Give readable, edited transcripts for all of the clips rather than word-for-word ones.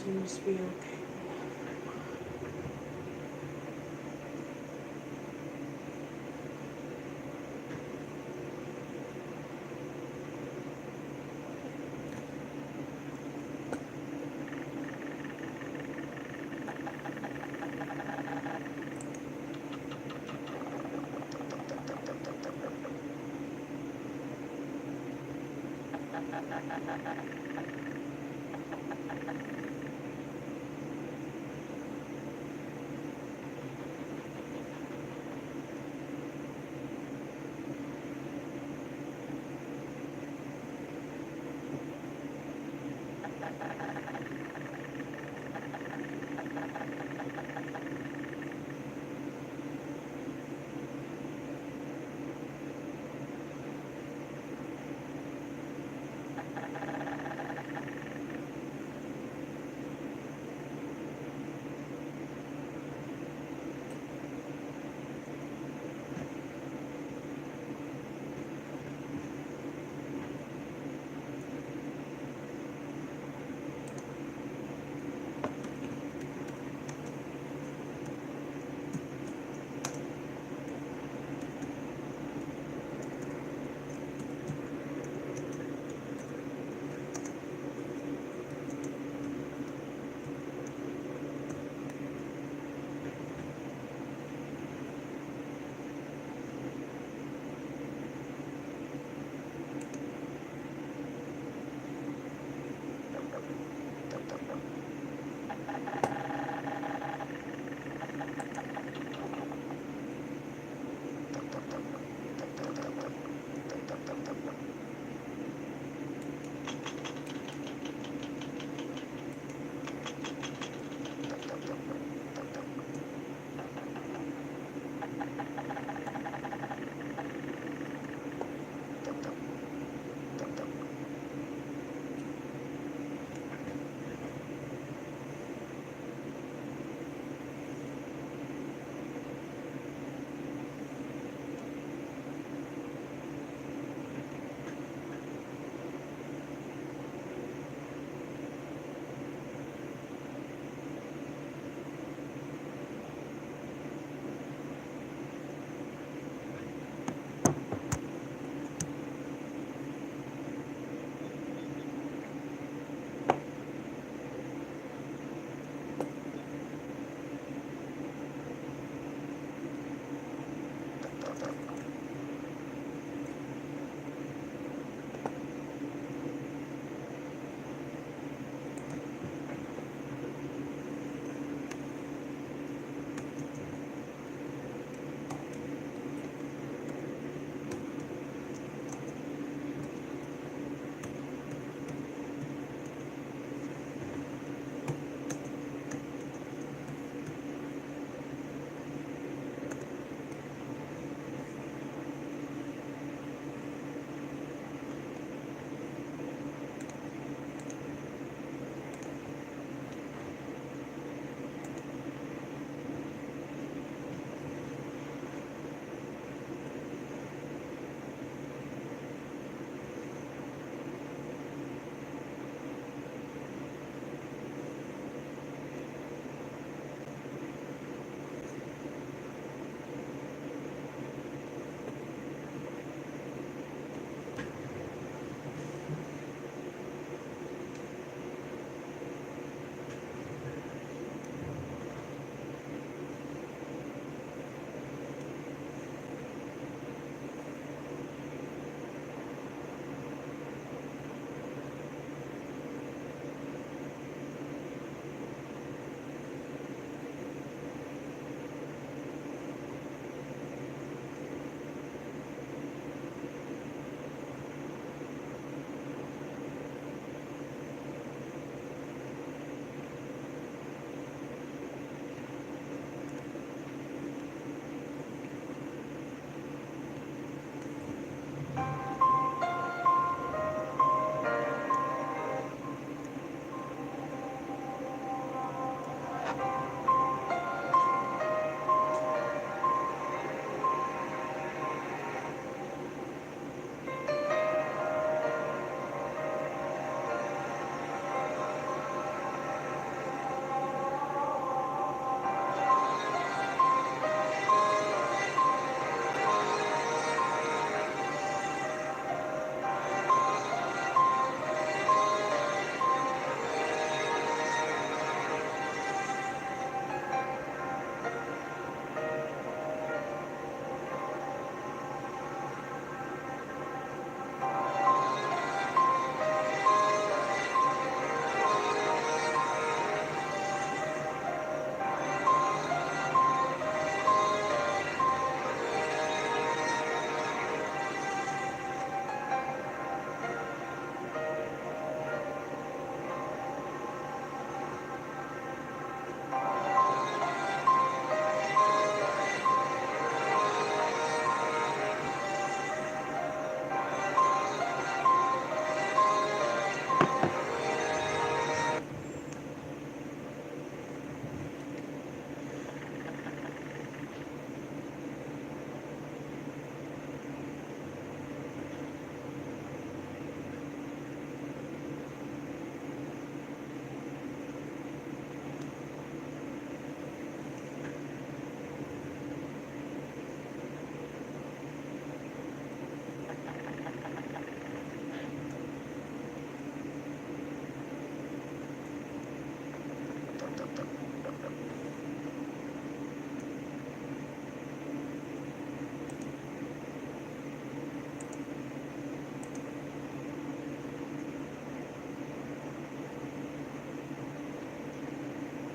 everything's be okay.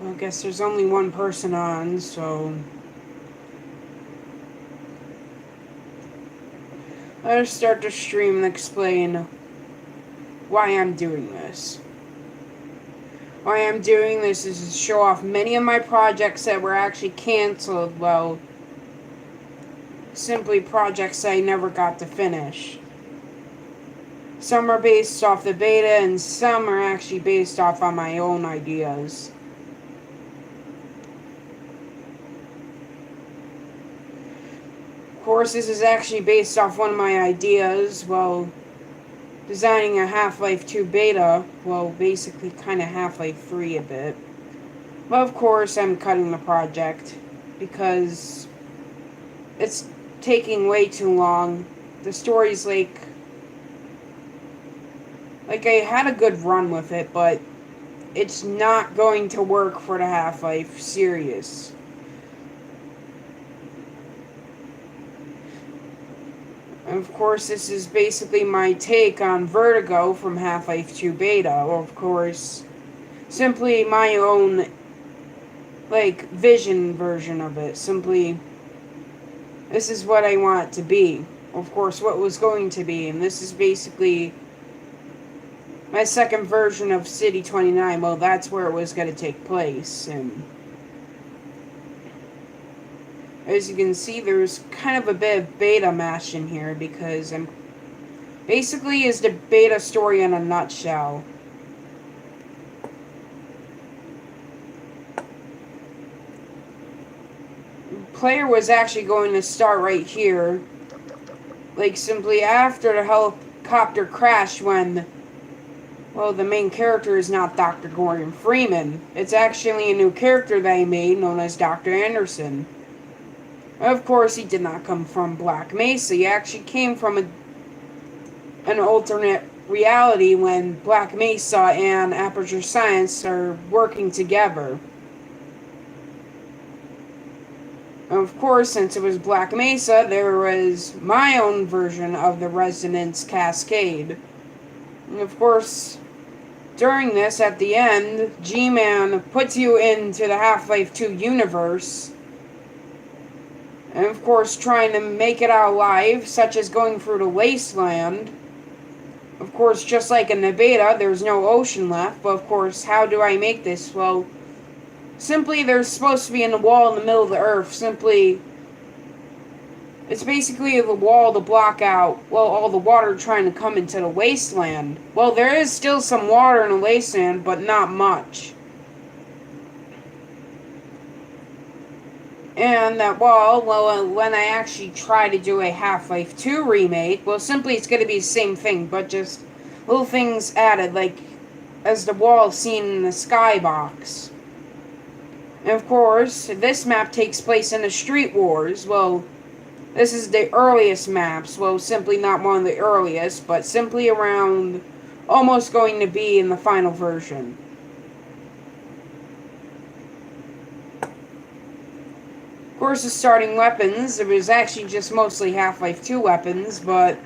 I guess there's only one person on, so let's start the stream and explain why I'm doing this. Why I'm doing this is to show off many of my projects that were actually canceled, well, simply projects I never got to finish. Some are based off the beta, and some are actually based off on my own ideas. Of course, this is actually based off one of my ideas, well, designing a Half-Life 2 beta, well, basically kind of Half-Life 3 a bit. But of course, I'm cutting the project because it's taking way too long. The story's like I had a good run with it, but it's not going to work for the Half-Life series. And of course, this is basically my take on Vertigo from Half-Life 2 beta, or of course, simply my own vision version of it. Simply, this is what I want it to be. Of course, what was going to be, and this is basically my second version of City 29. Well, that's where it was going to take place, and as you can see, there's kind of a bit of beta mash in here because I'm basically is the beta story in a nutshell. Player was actually going to start right here, simply after the helicopter crash when, well, the main character is not Dr. Gordon Freeman. It's actually a new character that he made known as Dr. Anderson. Of course, he did not come from Black Mesa. He actually came from an alternate reality when Black Mesa and Aperture Science are working together. Of course, since it was Black Mesa, there was my own version of the Resonance Cascade. And of course, during this, at the end, G-Man puts you into the Half-Life 2 universe. And of course, trying to make it out alive, such as going through the wasteland. Of course, just like in the beta, there's no ocean left. But of course, how do I make this? Well, simply there's supposed to be a wall in the middle of the earth. Simply, it's basically the wall to block out, well, all the water trying to come into the wasteland. Well, there is still some water in the wasteland, but not much. And that wall, well, when I actually try to do a Half-Life 2 remake, well, simply it's going to be the same thing, but just little things added, like as the wall seen in the skybox. And of course, this map takes place in the Street Wars. Well, this is the earliest maps. Well, simply not one of the earliest, but simply around almost going to be in the final version. Of course, the starting weapons, it was actually just mostly Half-Life 2 weapons, but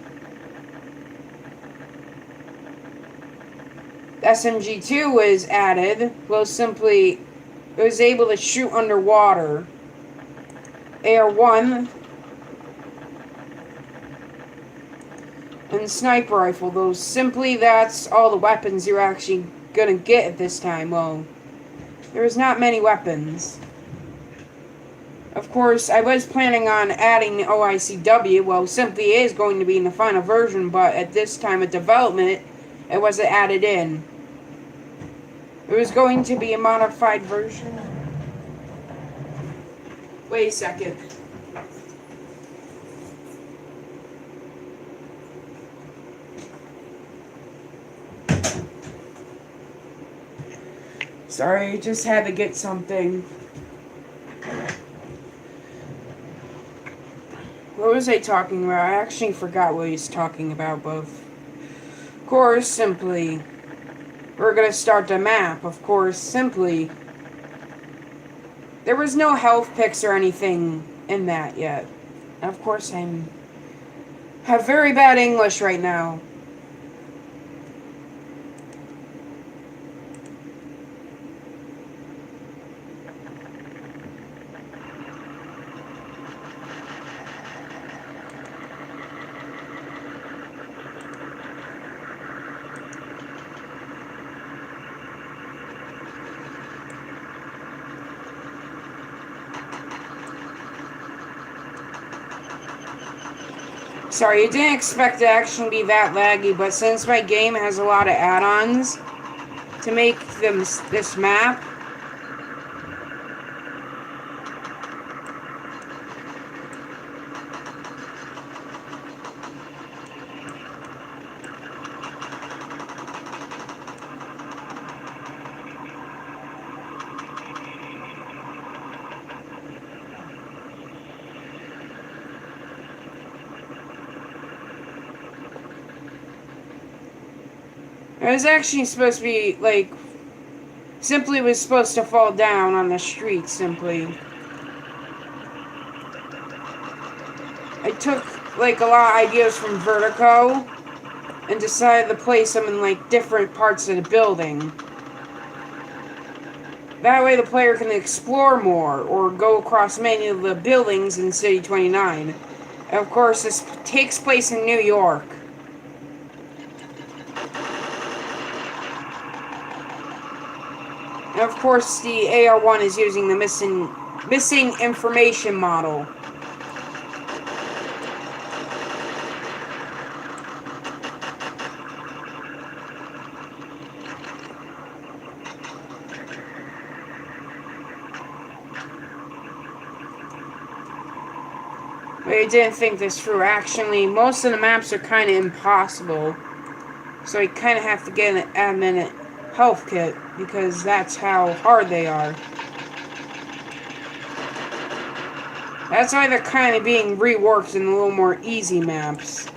SMG2 was added. Well, simply, it was able to shoot underwater. AR-1 and sniper rifle. Those simply, that's all the weapons you're actually gonna get at this time. Well, there's not many weapons. Of course, I was planning on adding the OICW. Well, simply is going to be in the final version, but at this time of development, it wasn't added in. It was going to be a modified version. Wait a second. Sorry, just had to get something. What was I talking about? I actually forgot what he's talking about, but of course, simply, we're gonna start the map. Of course, simply, there was no health picks or anything in that yet. Of course, have very bad English right now. Sorry, you didn't expect it to actually be that laggy, but since my game has a lot of add-ons to make this map, it was actually supposed to be, like, simply was supposed to fall down on the street, simply. I took, like, a lot of ideas from Vertigo and decided to place them in, like, different parts of the building. That way the player can explore more, or go across many of the buildings in City 29. And of course, this takes place in New York. And of course, the AR-1 is using the missing information model. But I didn't think this through. Actually, most of the maps are kind of impossible. So I kind of have to get an admin health kit, because that's how hard they are. That's why they're kind of being reworked in a little more easy maps.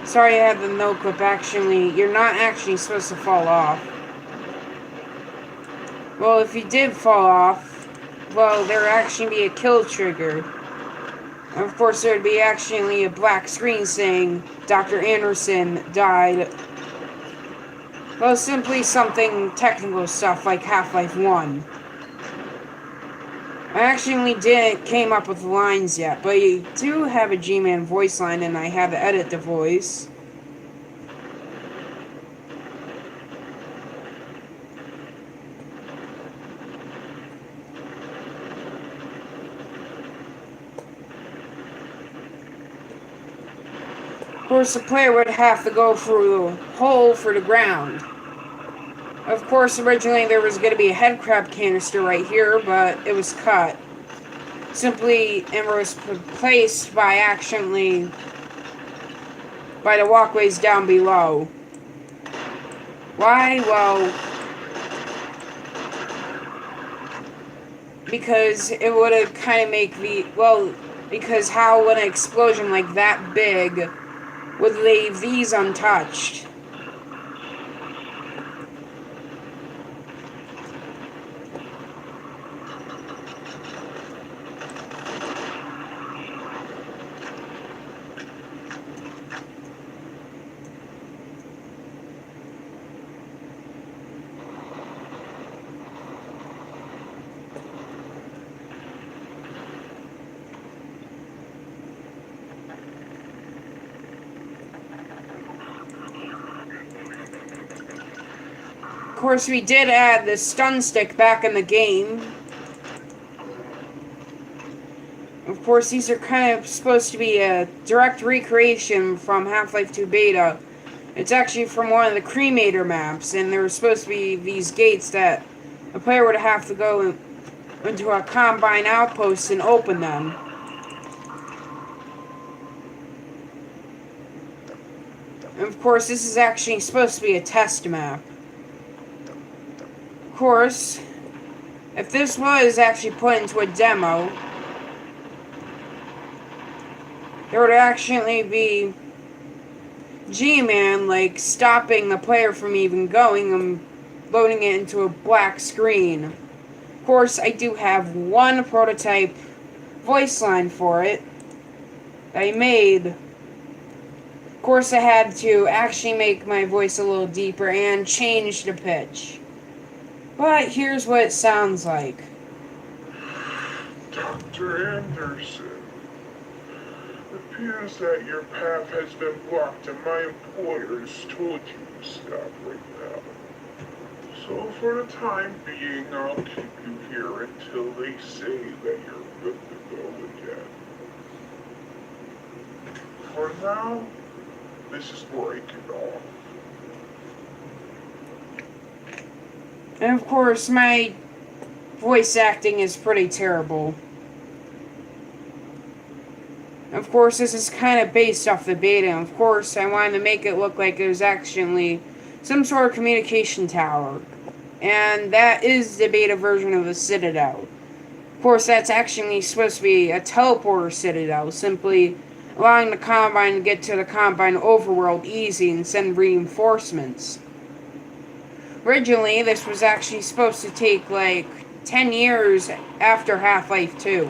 Sorry I had the no clip. Actually, you're not actually supposed to fall off. Well, if you did fall off, well, there would actually be a kill trigger. And of course, there would be actually a black screen saying Dr. Anderson died. Well, simply something technical stuff like Half-Life 1. I actually didn't came up with the lines yet, but you do have a G-Man voice line, and I had to edit the voice. Of course, the player would have to go through the hole for the ground. Of course, originally there was going to be a headcrab canister right here, but it was cut. Simply, and was replaced by by the walkways down below. Why? Well, because it would have kind of make because how would an explosion like that big would leave these untouched? Of course, we did add the stun stick back in the game. Of course, these are kind of supposed to be a direct recreation from Half-Life 2 Beta. It's actually from one of the Cremator maps, and there were supposed to be these gates that the player would have to go into a Combine outpost and open them. And of course, this is actually supposed to be a test map. Of course, if this was actually put into a demo, there would actually be G-Man, like, stopping the player from even going and loading it into a black screen. Of course, I do have one prototype voice line for it that I made. Of course, I had to actually make my voice a little deeper and change the pitch. But here's what it sounds like. Dr. Anderson, it appears that your path has been blocked and my employers told you to stop right now. So for the time being, I'll keep you here until they say that you're good to go again. For now, this is breaking off. And of course, my voice acting is pretty terrible. Of course, this is kind of based off the beta. And of course, I wanted to make it look like it was actually some sort of communication tower. And that is the beta version of the Citadel. Of course, that's actually supposed to be a teleporter Citadel, simply allowing the Combine to get to the Combine overworld easy and send reinforcements. Originally, this was actually supposed to take like 10 years after Half-Life 2.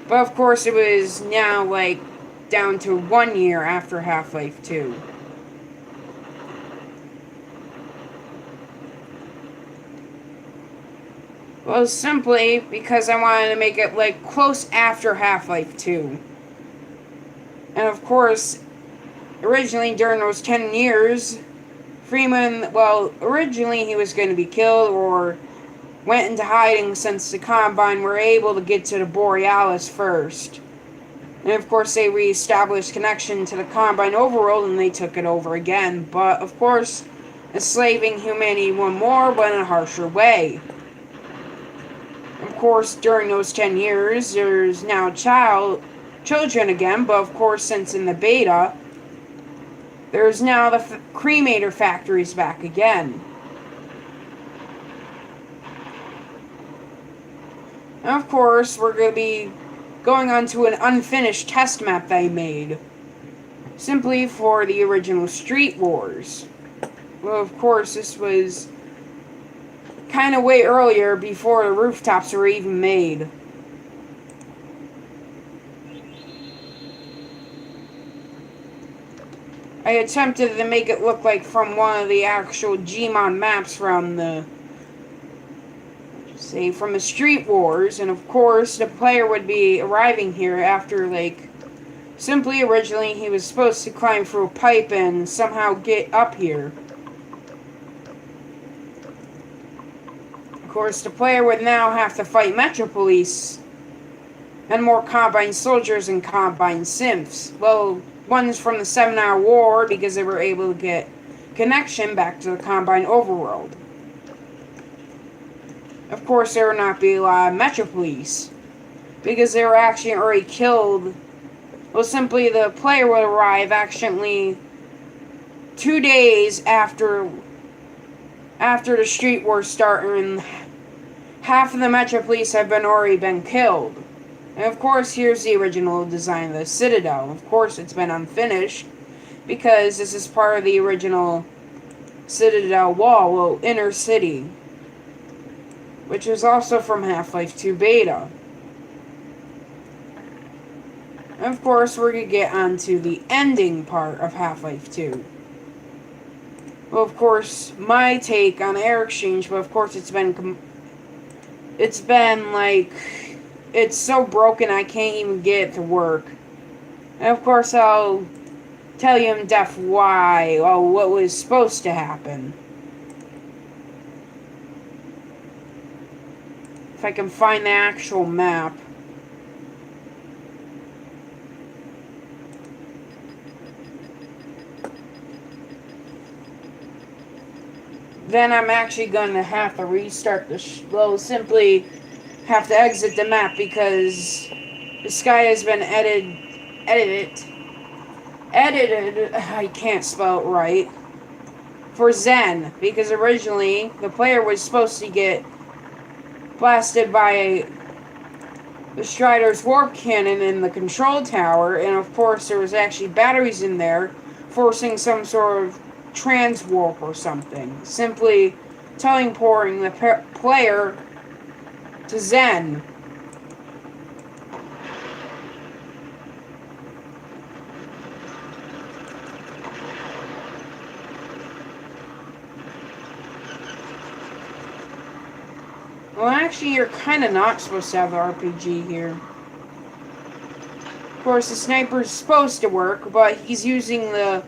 But of course, it was now like down to 1 year after Half-Life 2. Well, simply because I wanted to make it like close after Half-Life 2. And of course, originally during those 10 years, Freeman, well, originally he was going to be killed or went into hiding since the Combine were able to get to the Borealis first. And of course they re-established connection to the Combine overworld and they took it over again. But of course, enslaving humanity one more, but in a harsher way. Of course, during those 10 years, there's now children again, but of course, since in the beta, there's now the cremator factories back again. And of course, we're going to be going on to an unfinished test map that I made, simply for the original Street Wars. Well, of course, this was kind of way earlier, before the rooftops were even made. I attempted to make it look like from one of the actual Gmod maps from the Street Wars, and of course the player would be arriving here after like simply originally he was supposed to climb through a pipe and somehow get up here. Of course, the player would now have to fight Metro Police and more Combine soldiers and Combine Simps. Well, one's from the 7-Hour War because they were able to get connection back to the Combine overworld. Of course, there would not be a lot of Metro Police because they were actually already killed. Well, simply the player would arrive actually 2 days after the Street Wars start, and half of the Metro Police have already been killed. And of course, here's the original design of the Citadel. Of course, it's been unfinished because this is part of the original Citadel wall, well, inner city, which is also from Half-Life 2 beta. And of course, we're going to get onto the ending part of Half-Life 2. Well, of course, my take on Air Exchange, but of course it's been like, it's so broken I can't even get it to work. And of course I'll tell you in depth why, or what was supposed to happen. If I can find the actual map. Then I'm actually going to have to restart the simply have to exit the map because the sky has been edited, I can't spell it right, for Zen, because originally the player was supposed to get blasted by the Strider's warp cannon in the control tower, and of course there was actually batteries in there forcing some sort of trans warp or something. Simply teleporting the player to Zen. Well, actually, you're kind of not supposed to have the RPG here. Of course, the sniper's supposed to work, but he's using the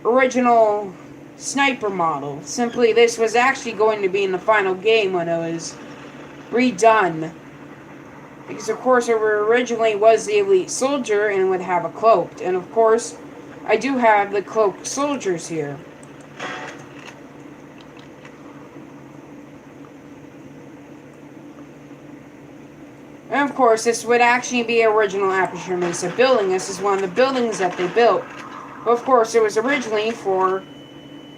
original sniper model. Simply, this was actually going to be in the final game when it was redone. Because, of course, it originally was the elite soldier and would have a cloaked. And, of course, I do have the cloaked soldiers here. And of course, this would actually be original Aperture Mesa building. This is one of the buildings that they built. But of course, it was originally for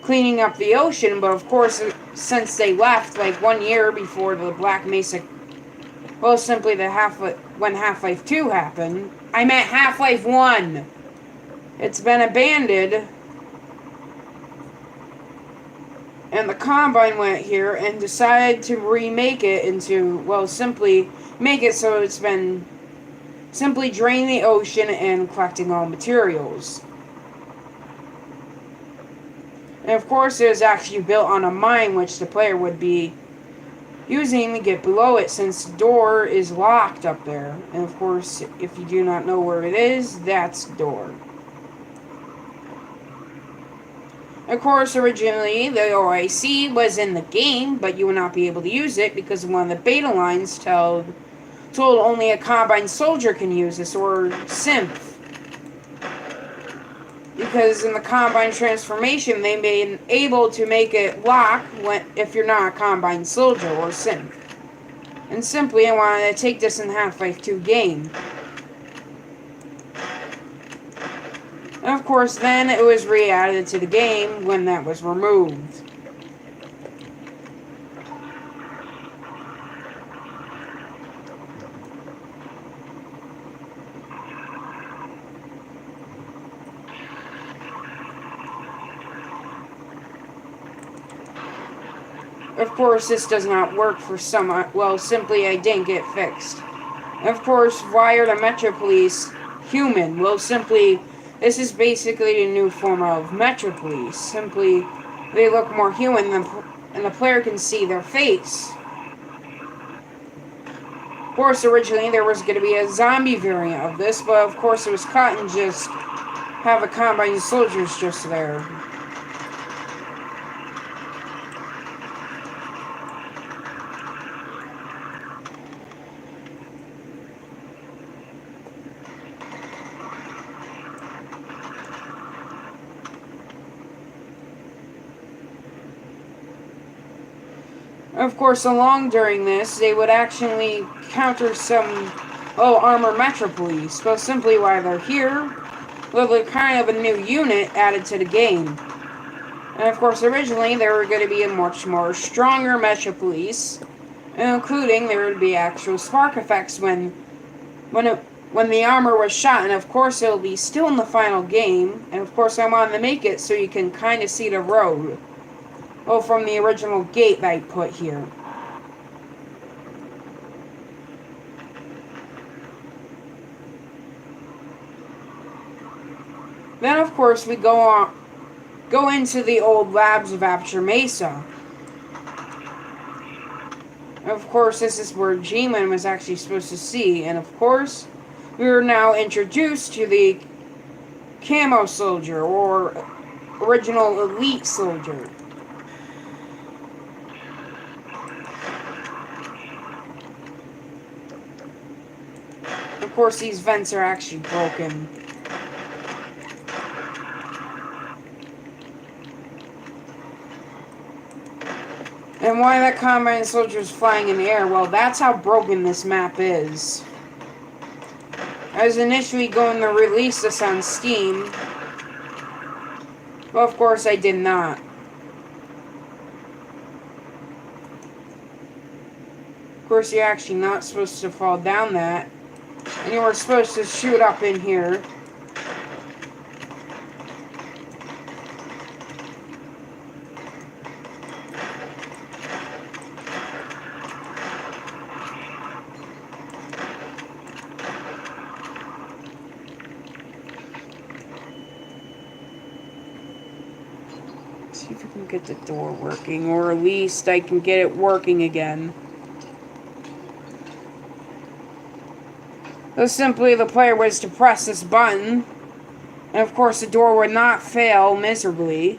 cleaning up the ocean. But of course, since they left like 1 year before the Black Mesa, well, simply the when Half-Life 2 happened. I meant Half-Life 1. It's been abandoned. And the Combine went here and decided to remake it into, well, simply make it so it's been simply draining the ocean and collecting all materials. And of course, it was actually built on a mine which the player would be using to get below it, since the door is locked up there. And of course, if you do not know where it is, that's the door. Of course, originally, the OIC was in the game, but you would not be able to use it because one of the beta lines told only a Combine soldier can use this, or synth. Because in the Combine transformation, they made able to make it lock if you're not a Combine soldier or synth. And simply, I wanted to take this in the Half-Life 2 game. And of course, then it was re-added to the game when that was removed. Of course, this does not work for some, well, simply I didn't get fixed. And of course, why are the Metro Police human? Well, simply, this is basically a new form of Metro Police. Simply, they look more human and the player can see their face. Of course, originally there was going to be a zombie variant of this, but of course it was cut and just have a Combine soldiers just there. Of course, during this, they would actually counter some, armor Metro Police. Well, simply why they're here, well, they're kind of a new unit added to the game. And of course, originally, there were going to be a much more stronger Metro Police, including there would be actual spark effects when the armor was shot, and of course, it'll be still in the final game. And of course, I wanted to make it so you can kind of see the road. Well, from the original gate that I put here. Then, of course, we go into the old labs of Aperture Mesa. Of course, this is where G-Man was actually supposed to see. And of course, we are now introduced to the Camo Soldier, or original Elite Soldier. Of course, these vents are actually broken. And why that Combine soldier is flying in the air? Well, that's how broken this map is. I was initially going to release this on Steam, but of course I did not. Of course, you're actually not supposed to fall down that. And you were supposed to shoot up in here. See if I can get the door working, or at least I can get it working again. So simply the player was to press this button, and of course the door would not fail miserably.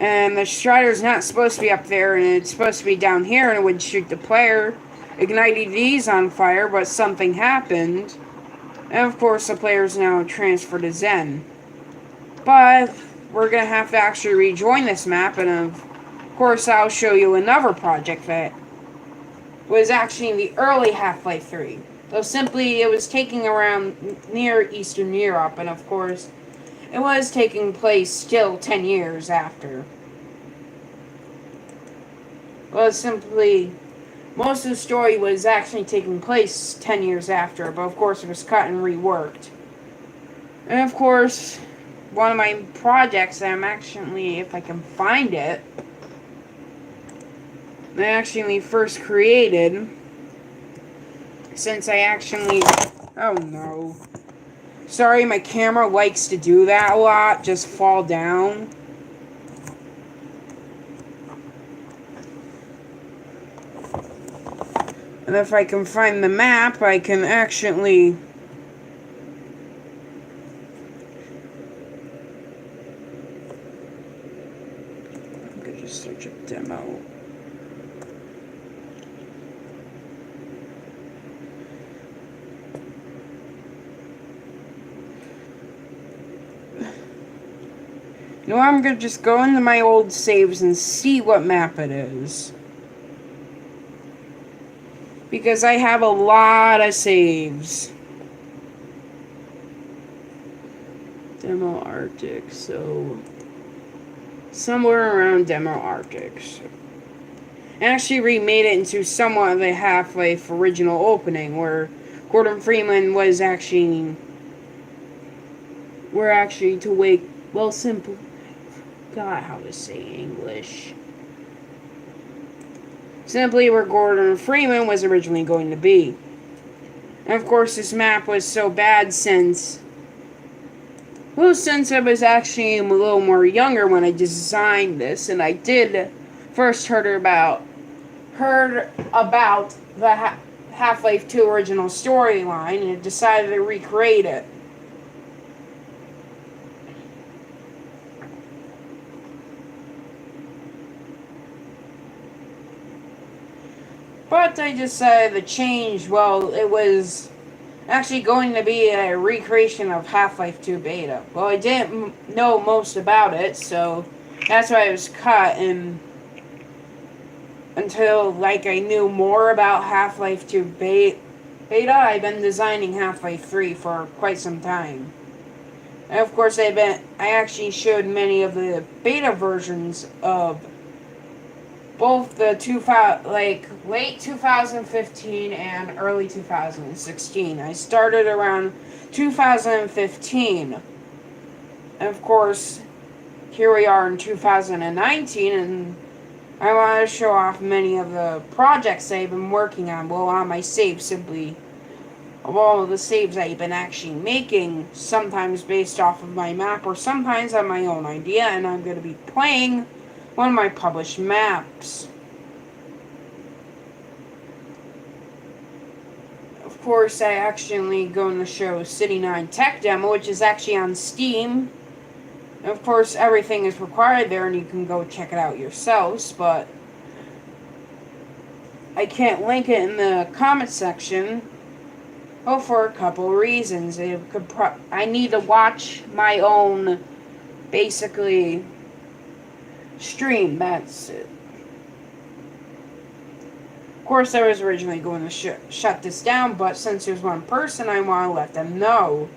And the Strider's not supposed to be up there, and it's supposed to be down here, and it would shoot the player, igniting these on fire, but something happened. And of course the player's now transferred to Zen. But we're going to have to actually rejoin this map, and of course I'll show you another project that was actually in the early Half-Life 3. So simply it was taking around near Eastern Europe, and of course it was taking place still 10 years after. Well, simply, most of the story was actually taking place 10 years after, but of course it was cut and reworked. And of course, one of my projects that I'm actually, if I can find it, I actually first created, since I actually, oh no. Sorry, my camera likes to do that a lot, just fall down. And if I can find the map, I can actually... I'm gonna just search up demo. You know, I'm gonna just go into my old saves and see what map it is. Because I have a lot of saves. Demo Arctic, so... somewhere around Demo Arctic. So. I actually remade it into somewhat of a Half-Life original opening, where Gordon Freeman was actually... we're actually to wake... well, simple... I forgot how to say English. Simply where Gordon Freeman was originally going to be. And of course this map was so bad since... well, since I was actually a little more younger when I designed this, and I did first heard about the Half-Life 2 original storyline, and decided to recreate it. But I decided to change, well, it was actually going to be a recreation of Half-Life 2 beta. Well, I didn't know most about it, so that's why it was cut, and until, like, I knew more about Half-Life 2 beta, I've been designing Half-Life 3 for quite some time. And of course, I actually showed many of the beta versions of both the late 2015 and early 2016. I started around 2015. And of course, here we are in 2019, and I want to show off many of the projects I've been working on. Well, on my saves, simply of all of the saves I've been actually making, sometimes based off of my map, or sometimes on my own idea, and I'm going to be playing one of my published maps. Of course, I actually going to show City 9 Tech Demo, which is actually on Steam. And of course, everything is required there, and you can go check it out yourselves, but I can't link it in the comment section. Oh, for a couple reasons. I need to watch my own, basically, stream, that's it. Of course, I was originally going to shut this down, but since there's one person, I want to let them know.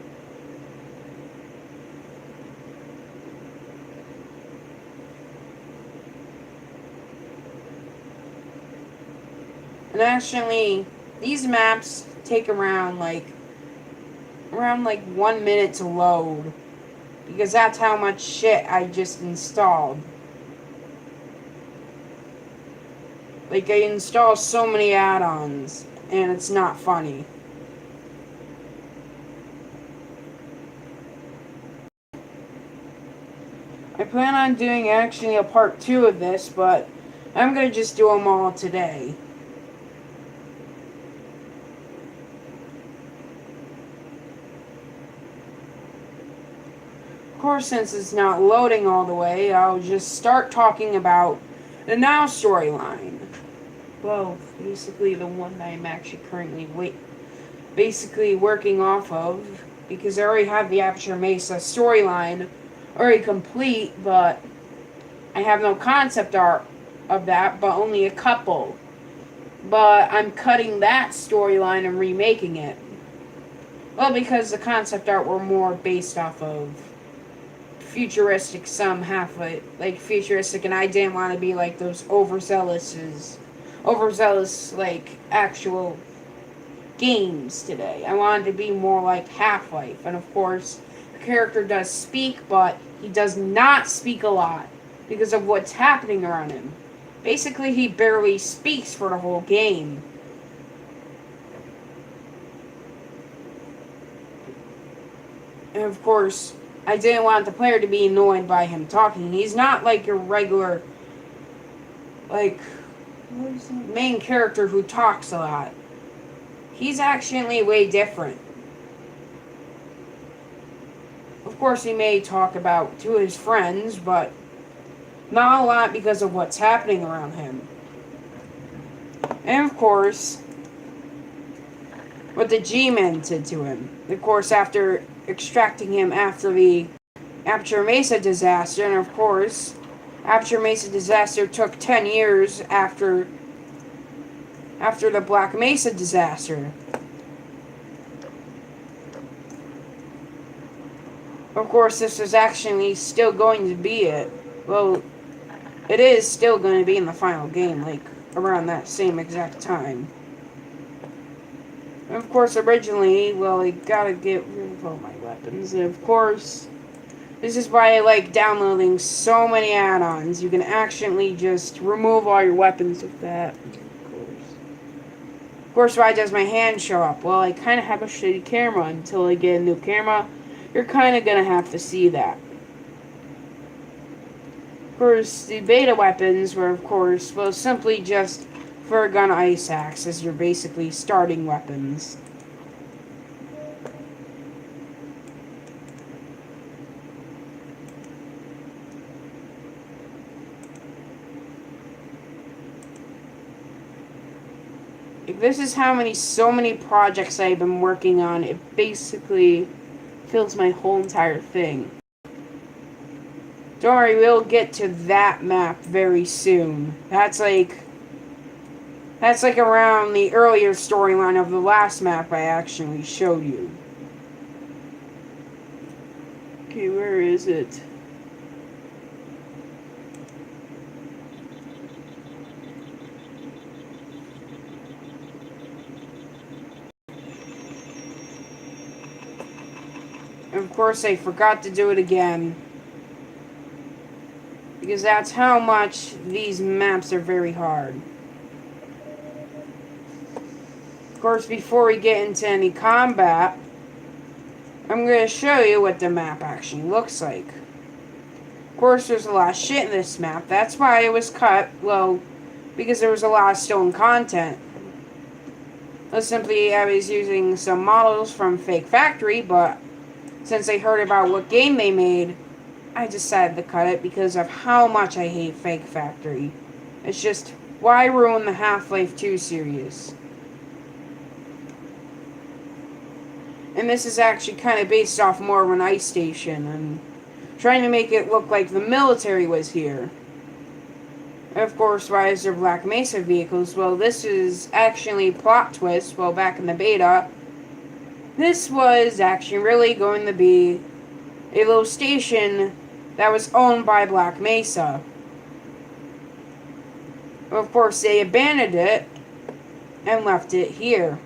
And actually, these maps take around like 1 minute to load, because that's how much shit I just installed. Like, I install so many add-ons, and it's not funny. plan on doing actually a part 2 of this, but I'm going to just do them all today. Of course, since it's not loading all the way, I'll just start talking about the Now storyline. Well, basically the one that I'm actually currently working off of, because I already have the Aperture Mesa storyline already complete, but I have no concept art of that, but only a couple. But I'm cutting that storyline and remaking it. Well, because the concept art were more based off of futuristic, some halfway, like futuristic, and I didn't want to be like those overzealous, like, actual games today. I wanted to be more like Half-Life, and of course, the character does speak, but he does not speak a lot because of what's happening around him. Basically, he barely speaks for the whole game. And of course, I didn't want the player to be annoyed by him talking. He's not like your regular, like, main character who talks a lot. He's actually way different. Of course, he may talk about to his friends, but not a lot because of what's happening around him. And of course, what the G-Men did to him. Of course, after extracting him after the Aperture Mesa disaster, and of course, Aperture Mesa disaster took 10 years after the Black Mesa disaster. Of course, this is actually still going to be it. Well, it is still going to be in the final game, like, around that same exact time. And of course, originally, well, I gotta get rid of all my weapons. And of course, this is why I like downloading so many add-ons. You can actually just remove all your weapons with that. Of course, why does my hand show up? Well, I kind of have a shitty camera. Until I get a new camera, you're kind of going to have to see that. Of course, the beta weapons were, of course, well, simply just Ferragun Ice Axe as your basically starting weapons. If this is so many projects I've been working on, it basically fills my whole entire thing. Don't worry, we'll get to that map very soon. That's like around the earlier storyline of the last map I actually showed you. Okay, where is it? And of course, I forgot to do it again. Because that's how much these maps are very hard. Of course, before we get into any combat, I'm going to show you what the map actually looks like. Of course, there's a lot of shit in this map. That's why it was cut, well, because there was a lot of stolen content. Well, simply, I was using some models from Fake Factory, but since I heard about what game they made, I decided to cut it because of how much I hate Fake Factory. It's just, why ruin the Half-Life 2 series? And this is actually kind of based off more of an ice station, and trying to make it look like the military was here. And of course, why is there Black Mesa vehicles? Well, this is actually plot twist. Well, back in the beta, this was actually really going to be a little station that was owned by Black Mesa. Of course, they abandoned it and left it here.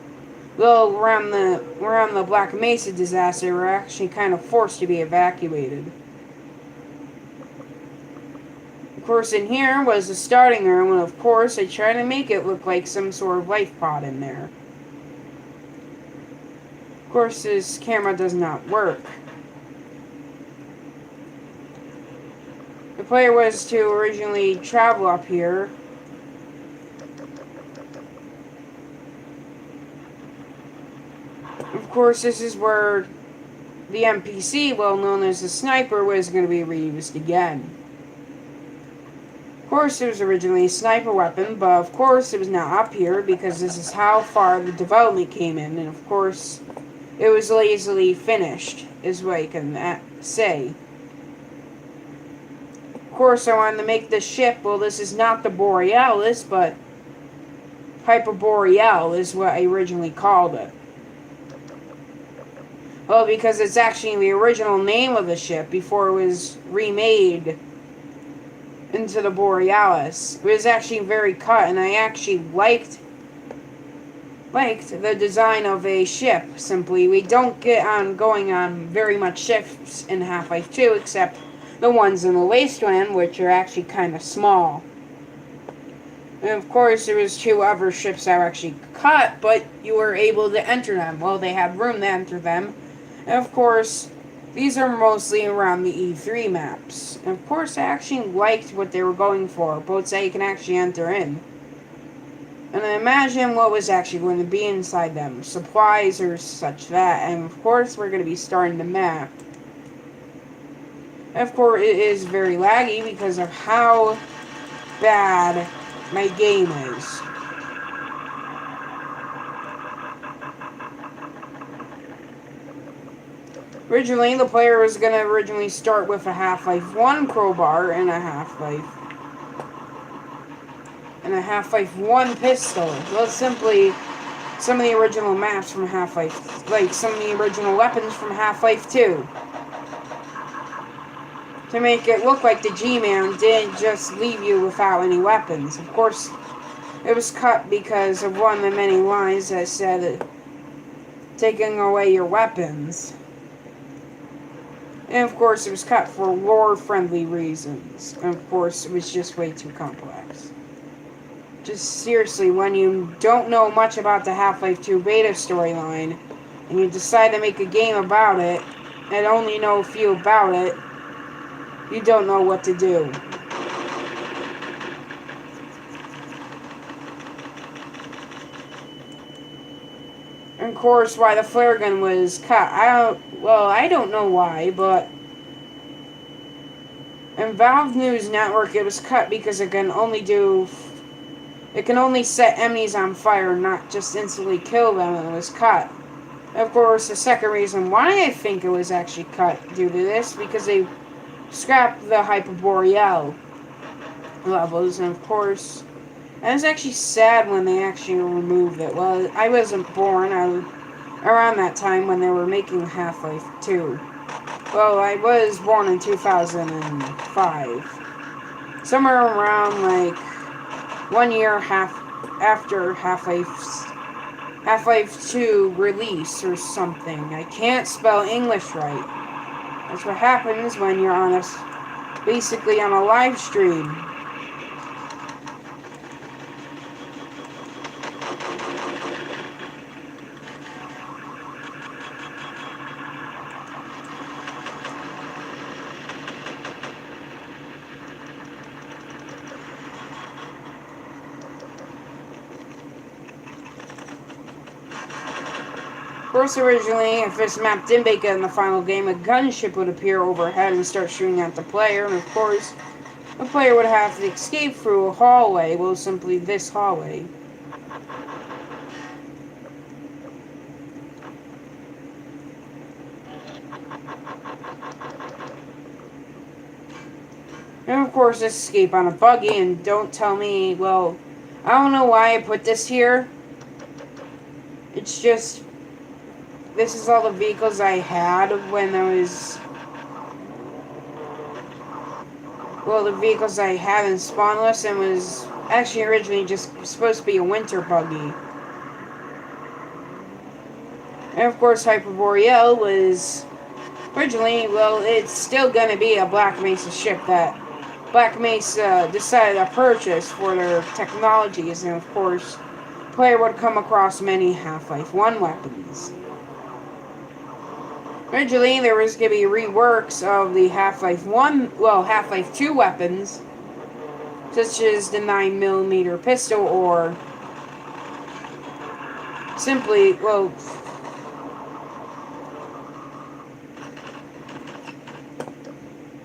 Well, around the Black Mesa disaster, we were actually kind of forced to be evacuated. Of course, in here was the starting room, and of course, I tried to make it look like some sort of life pod in there. Of course, this camera does not work. player was to originally travel up here. Of course, this is where the NPC, well known as the sniper, was going to be reused again. Of course, it was originally a sniper weapon, but of course it was now up here because this is how far the development came in, and of course it was lazily finished, is what you can say. Of course, I wanted to make this ship, well, this is not the Borealis, but Hyperboreal is what I originally called it. Well, because it's actually the original name of the ship before it was remade into the Borealis. It was actually very cut, and I actually liked the design of a ship. Simply, we don't get on going on very much ships in Half-Life 2, except the ones in the Wasteland, which are actually kind of small. And of course, there was 2 other ships that were actually cut, but you were able to enter them. Well, they had room to enter them. And of course, these are mostly around the E3 maps. And of course, I actually liked what they were going for, boats that you can actually enter in. And I imagine what was actually going to be inside them. Supplies or such that. And of course, we're going to be starting the map. And of course, it is very laggy because of how bad my game is. Originally, the player was going to start with a Half-Life 1 crowbar and a Half-Life 1 pistol. Well, simply some of the original maps from Half-Life, like some of the original weapons from Half-Life 2. To make it look like the G-Man didn't just leave you without any weapons. Of course, it was cut because of one of the many lines that said, taking away your weapons. And of course, it was cut for lore-friendly reasons. And of course, it was just way too complex. Just seriously, when you don't know much about the Half-Life 2 beta storyline, and you decide to make a game about it, and only know a few about it, you don't know what to do. And of course, why the flare gun was cut. I don't know why, but in Valve News Network, it was cut because it can only set enemies on fire, not just instantly kill them, and it was cut. Of course, the second reason why I think it was actually cut due to this, because they scrapped the Hyperboreal levels, and of course, and it's actually sad when they actually removed it. Well, I wasn't born around that time when they were making Half-Life 2. Well, I was born in 2005. Somewhere around, like, 1 year after Half-Life 2 release or something. I can't spell English right. That's what happens when you're basically on a live stream. Of course, originally, if this map didn't make it in the final game, a gunship would appear overhead and start shooting at the player, and of course, the player would have to escape through a hallway, well, simply this hallway. And of course, escape on a buggy, and don't tell me, well, I don't know why I put this here. It's just, this is all the vehicles I had when I was, well, the vehicles I had in Spawnless, and was actually originally just supposed to be a winter buggy. And of course, Hyperboreal was originally, well, it's still going to be a Black Mesa ship that Black Mesa decided to purchase for their technologies, and of course, player would come across many Half-Life 1 weapons. Originally, there was going to be reworks of the Half-Life 1, well, Half-Life 2 weapons, such as the 9mm pistol, or simply, well,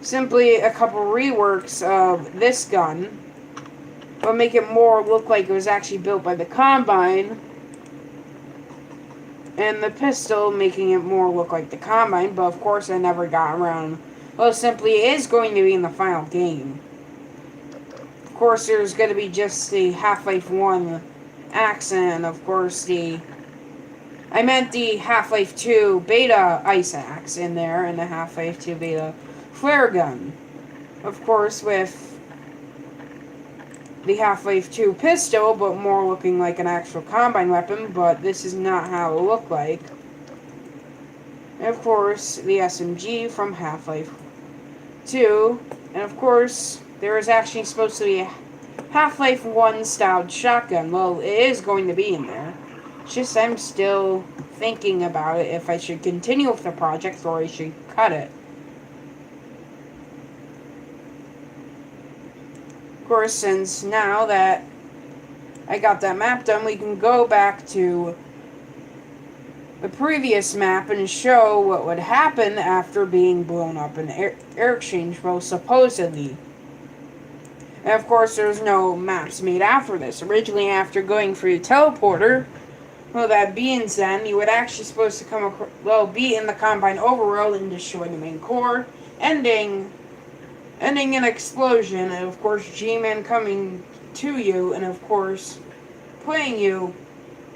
simply a couple reworks of this gun, but make it more look like it was actually built by the Combine, and the pistol making it more look like the Combine, but of course I never got around. Well, simply it is going to be in the final game. Of course, there's going to be just the Half-Life 1 accent, of course I meant the Half-Life 2 beta ice axe in there, and the Half-Life 2 beta flare gun. Of course, with the Half-Life 2 pistol, but more looking like an actual Combine weapon, but this is not how it looked like. And of course, the SMG from Half-Life 2, and of course, there is actually supposed to be a Half-Life 1 styled shotgun. Well, it is going to be in there. It's just I'm still thinking about it if I should continue with the project or I should cut it. Of course, since now that I got that map done, we can go back to the previous map and show what would happen after being blown up in air exchange, well, supposedly. And of course, there's no maps made after this. Originally, after going through the teleporter, well, that being said, you would actually supposed to come across, well, be in the Combine overworld and destroy the main core, ending an explosion, and of course, G-Man coming to you, and of course, putting you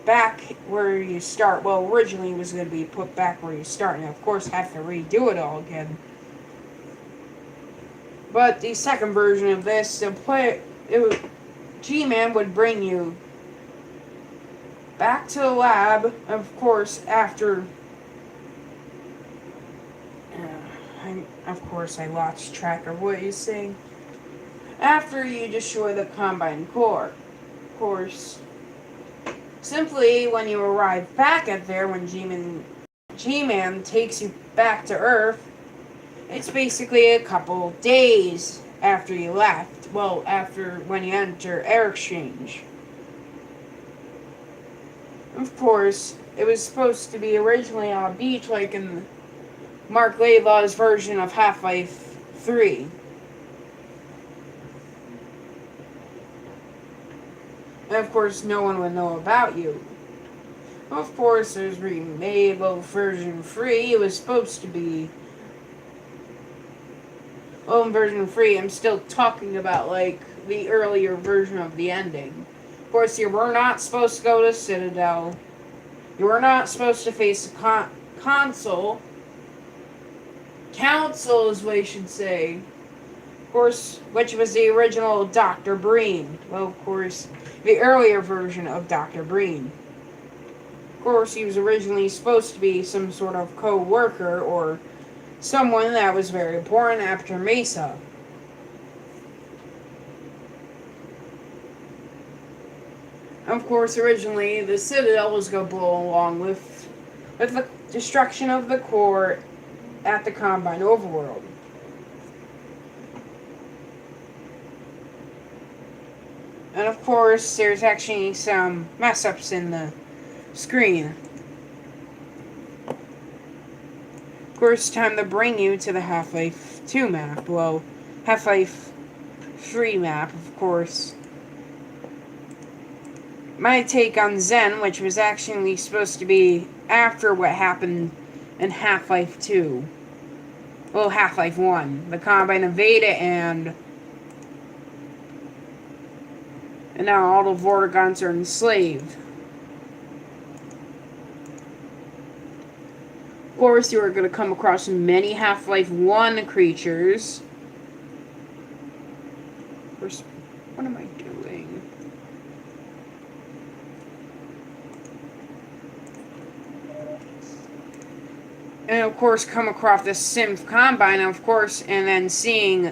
back where you start. Well, originally it was going to be put back where you start, and of course, have to redo it all again. But the second version of this, G-Man would bring you back to the lab, of course, after... I lost track of what you're saying. After you destroy the Combine core. Of course, simply when you arrive back at there, when G-Man takes you back to Earth, it's basically a couple days after you left. Well, after when you enter air exchange. Of course, it was supposed to be originally on a beach, like in Mark Laidlaw's version of Half-Life 3. And of course, no one would know about you. Of course, there's remade, well, version 3, it was supposed to be... Well, in version 3, I'm still talking about, like, the earlier version of the ending. Of course, you were not supposed to go to Citadel. You were not supposed to face the Council, is what you should say. Of course, which was the original Dr. Breen. Well, of course, the earlier version of Dr. Breen. Of course, he was originally supposed to be some sort of co-worker or someone that was very important after Mesa. Of course, originally, the Citadel was going to blow along with the destruction of the core at the Combine overworld. And of course, there's actually some mess-ups in the screen. Of course, time to bring you to the Half-Life 2 map. Well, Half-Life 3 map, of course. My take on Zen, which was actually supposed to be after what happened in Half-Life 2. Well, Half-Life 1. The Combine invaded and now all the Vortigaunts are enslaved. Of course, you are going to come across many Half-Life 1 creatures. Of course, what am I doing? And of course, come across the Synth Combine, of course, and then seeing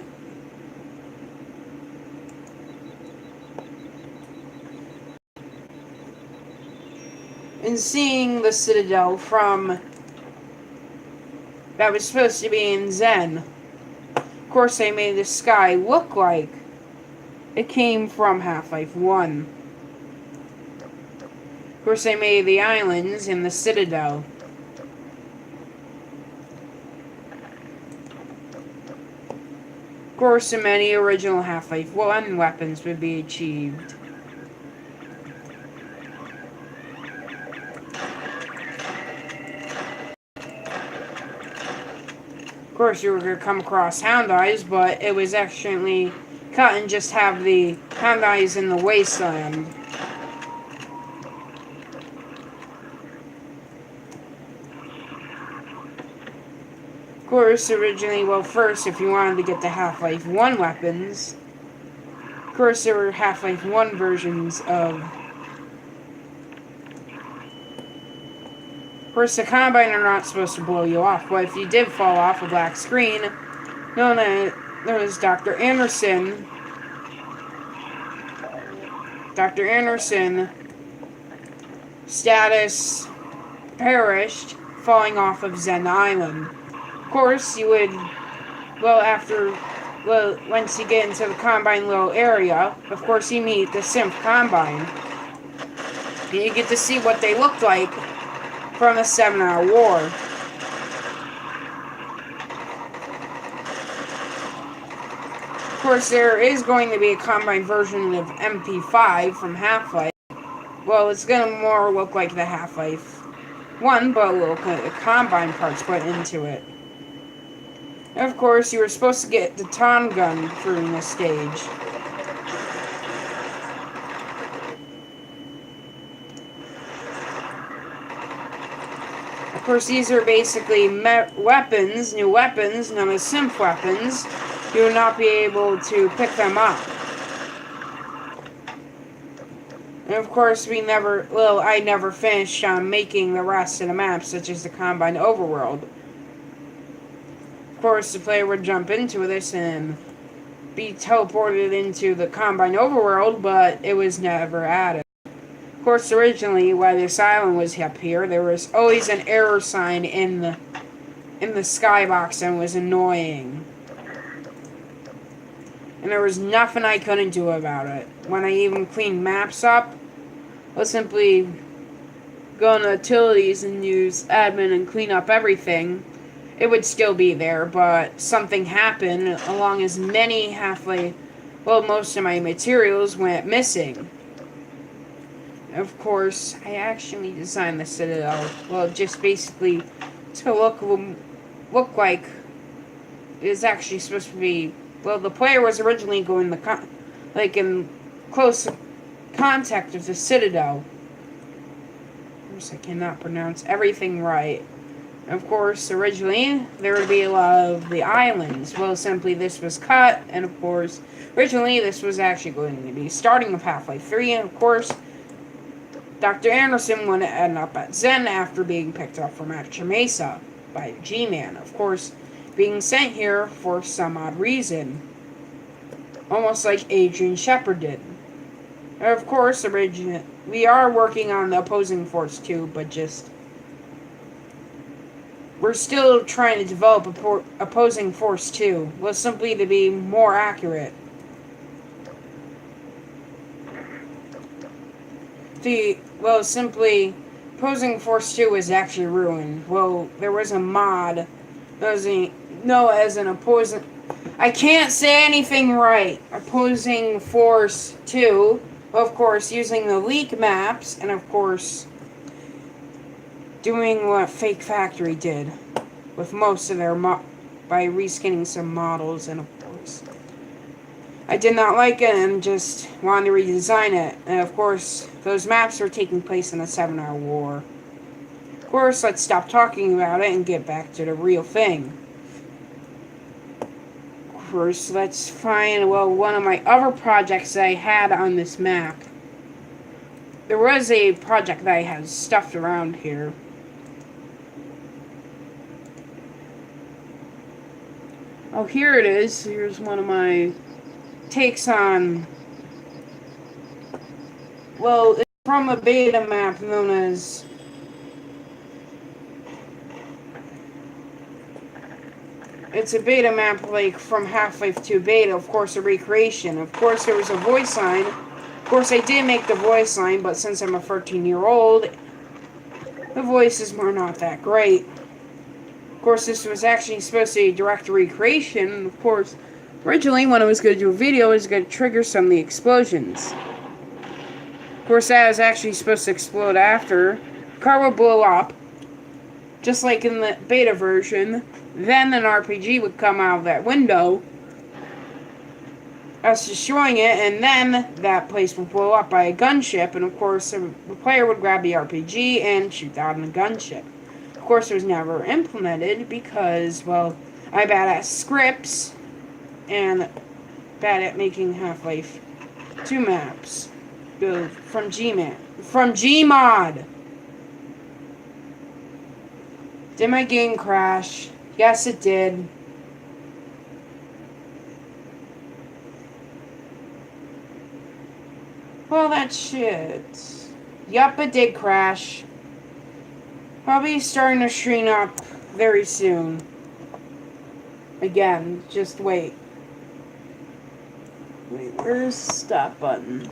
the Citadel from that was supposed to be in Zen. Of course, they made the sky look like it came from Half-Life 1. Of course, they made the islands in the Citadel. Of course, many original Half-Life 1 weapons would be achieved. Of course, you were going to come across Hound Eyes, but it was actually cut and just have the Hound Eyes in the wasteland. Of course, originally, well, first, if you wanted to get the Half-Life 1 weapons, of course, there were Half-Life 1 versions of... Of course, the Combine are not supposed to blow you off, but if you did fall off a black screen, known as Dr. Anderson. Dr. Anderson, status perished, falling off of Zen Island. Of course, you would, once you get into the Combine little area, of course you meet the Synth Combine. And you get to see what they looked like from the 7-Hour War. Of course, there is going to be a Combine version of MP5 from Half-Life. Well, it's going to more look like the Half-Life 1, but a little Combine parts put into it. And of course, you were supposed to get the Tom gun through this stage. Of course, these are basically weapons, new weapons, known as synth weapons. You will not be able to pick them up. And of course, I never finished making the rest of the maps, such as the Combine Overworld. Of course, the player would jump into this and be teleported into the Combine Overworld, but it was never added. Of course, originally, while this island was up here, there was always an error sign in the skybox, and it was annoying. And there was nothing I couldn't do about it. When I even cleaned maps up, I would simply go into utilities and use admin and clean up everything. It would still be there, but something happened along as many most of my materials went missing. Of course, I actually designed the Citadel, just basically to look like it's actually supposed to be, the player was originally going in close contact with the Citadel. Of course, I cannot pronounce everything right. Of course, originally, there would be a lot of the islands. Well, simply this was cut, and of course, originally this was actually going to be starting with Half-Life 3, and of course, Dr. Anderson would end up at Zen after being picked up from Action Mesa by G-Man. Of course, being sent here for some odd reason. Almost like Adrian Shepard did. And of course, we are working on the Opposing Force 2, but we're still trying to develop Opposing Force 2, simply to be more accurate. Simply, Opposing Force 2 is actually ruined. There was a mod as an opposing... I can't say anything right. Opposing Force 2, of course, using the leak maps, and of course, doing what Fake Factory did with most of their by reskinning some models, and of course, I did not like it and just wanted to redesign it. And of course, those maps are taking place in the 7-Hour War. Of course, let's stop talking about it and get back to the real thing. Of course, let's find, one of my other projects that I had on this map. There was a project that I had stuffed around here. Oh, here it is. Here's one of my takes on... it's from a beta map known as... it's a beta map, like, from Half-Life 2 beta. Of course, a recreation. Of course, there was a voice line. Of course, I did make the voice line, but since I'm a 13-year-old, the voices were not that great. Of course, this was actually supposed to be a direct recreation. And of course, originally, when I was going to do a video, I was going to trigger some of the explosions. Of course, that was actually supposed to explode after. The car would blow up, just like in the beta version. Then an RPG would come out of that window, us destroying it, and then that place would blow up by a gunship, and of course the player would grab the RPG and shoot down the gunship. Of course, it was never implemented because, well, I'm bad at scripts and bad at making Half-Life 2 maps. Go from Gmod. Did my game crash? Yes, it did. Well, that shit. Yup, it did crash. Probably starting to stream up very soon. Again, just wait. Wait, where's the stop button?